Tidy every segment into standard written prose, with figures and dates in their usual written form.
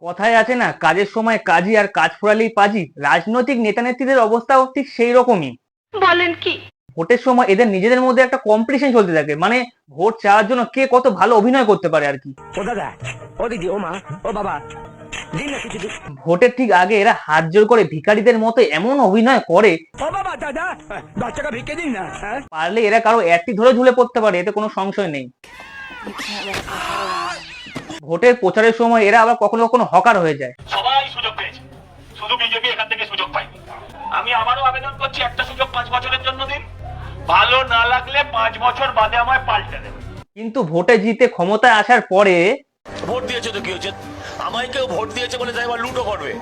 কথায় আছে না, কাজের সময় কাজী আর কাজ ফুরালেই পাজি। রাজনৈতিক নেতা নেত্রীদের অবস্থাও ঠিক সেই রকমই। বলেন কি? ভোটের সময় এদের নিজেদের মধ্যে একটা কম্পিটিশন চলতে থাকে, মানে ভোট চাওয়ার জন্য কে কত ভালো অভিনয় করতে পারে আর কি। ও দাদা, ও দিদি, ও মা, ও বাবা, দিন না কিছু দিন। ভোটের ঠিক আগে এরা হাত জোর করে ভিখারিদের মতো এমন অভিনয় করে, ও বাবা, দাদা, 10 টাকা ভিক্ষে দিন না। পারলে এরা কারো একটি ধরে ঝুলে পড়তে পারে, এতে কোনো সংশয় নেই। ভোটের প্রচারের সময় এরা আবার কখনো কখনো হকার হয়ে যায়। সবাই সুযোগ পেয়েছে, শুধু বিজেপি এখান থেকে সুযোগ পায়নি। আমি আবারও আবেদন করছি, একটা সুযোগ 5 বছরের জন্য দিন। ভালো না লাগলে 5 বছর বাদে আমায় পাল্টে দেন। কিন্তু ভোটে জিতে ক্ষমতায় আসার পরে ভোট দিয়েছে তো কি হয়েছে? আমায় কেউ ভোট দিয়েছে বলে তাই আবার লুটো করবে?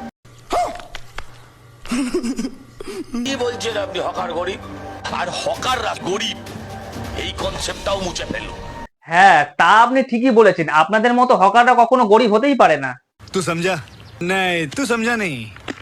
কি বলছেন আপনি? হকার গরিব আর হকাররা গরিব, এই কনসেপ্টটাও মুছে ফেলুন। হ্যাঁ, তা আপনি ঠিকই বলেছেন। আপনাদের মতো হকাররা কখনো গরিব হতেই পারে না। तू समझा? नहीं, तू समझा नहीं।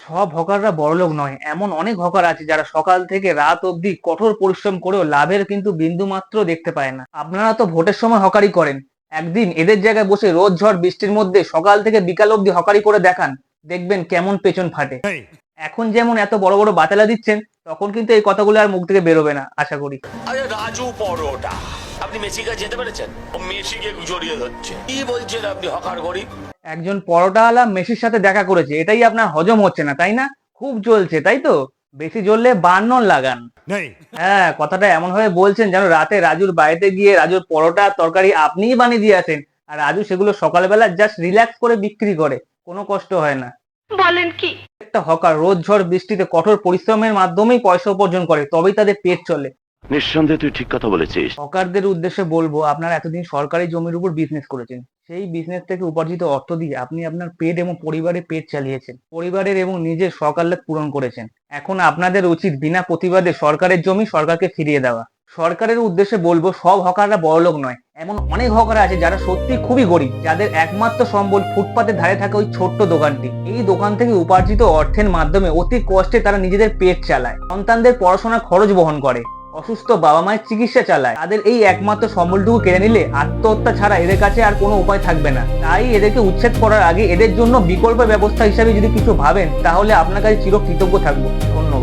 সব হকাররা বড়লোক নয়, এমন অনেক হকার আছে যারা সকাল থেকে রাত অবধি কঠোর পরিশ্রম করেও লাভের কিন্তু বিন্দু মাত্র দেখতে পায় না। আপনারা তো ভোটের সময় হকারি করেন, একদিন এদের জায়গায় বসে রোদ ঝড় বৃষ্টির মধ্যে সকাল থেকে বিকাল অবধি হকারি করে দেখান, দেখবেন কেমন পেছন ফাটে। नहीं। এখন যেমন এত বড় বড় বাতেলা দিচ্ছেন, তখন কিন্তু এই কথাগুলো আর মুখ থেকে বেরোবে না আশা করি। আরে রাজু পরোটা, আপনি মেসিকে যেতে পেরেছেন? ও মেসিকে জড়িয়ে ধরছে। কি বলছেন আপনি? হকার গরিব। একজন পরোটাওয়ালা মেসির সাথে দেখা করেছে, এটাই আপনার হজম হচ্ছে না তাই না? খুব জ্বলছে তাই তো? বেশি জ্বললে বার্নর লাগান। नहीं। হ্যাঁ, কথাটা এমন ভাবে বলছেন যেন রাতে রাজুর বাড়িতে গিয়ে রাজুর পরোটা তরকারি আপনিই বানিয়ে দিয়ে আসেন, আর রাজু সেগুলো সকালবেলা জাস্ট রিল্যাক্স করে বিক্রি করে, কোনো কষ্ট হয় না। বলেন কি? একটা হকার রোদ ঝড় বৃষ্টিতে কঠোর পরিশ্রমের মাধ্যমেই পয়সা উপার্জন করে, তবেই তাদের পেট চলে। নিঃসন্দেহে তুই ঠিক কথা বলেছিস। হকারদের উদ্দেশ্যে বলবো, আপনারা এতদিন সরকারি জমির উপর বিজনেস করেছেন, সেই বিজনেস থেকে উপার্জিত অর্থ দিয়ে আপনি আপনার পেট এবং পরিবারের পেট চালিয়েছেন, পরিবারের এবং নিজের শখ-আহ্লাদ পূরণ করেছেন। এখন আপনাদের উচিত বিনা প্রতিবাদে সরকারের জমি সরকারকে ফিরিয়ে দেওয়া। সরকারের উদ্দেশ্যে বলবো, সব হকাররা বড়লোক নয়, এমন অনেক হকার আছে যারা সত্যি খুবই গরিব, যাদের একমাত্র সম্বল ফুটপাতের ধারে থাকা ওই ছোট্ট দোকানটি। এই দোকান থেকে উপার্জিত অর্থের মাধ্যমে অতি কষ্টে তারা নিজেদের পেট চালায়, সন্তানদের পড়াশোনার খরচ বহন করে, অসুস্থ বাবা মায়ের চিকিৎসা চালায়। তাদের এই একমাত্র সম্বলটুকু কেড়ে নিলে আত্মহত্যা ছাড়া এদের কাছে আর কোনো উপায় থাকবে না। তাই এদেরকে উচ্ছেদ করার আগে এদের জন্য বিকল্প ব্যবস্থা হিসাবে যদি কিছু ভাবেন, তাহলে আপনার কাছে চিরকৃতজ্ঞ থাকবো। ধন্যবাদ।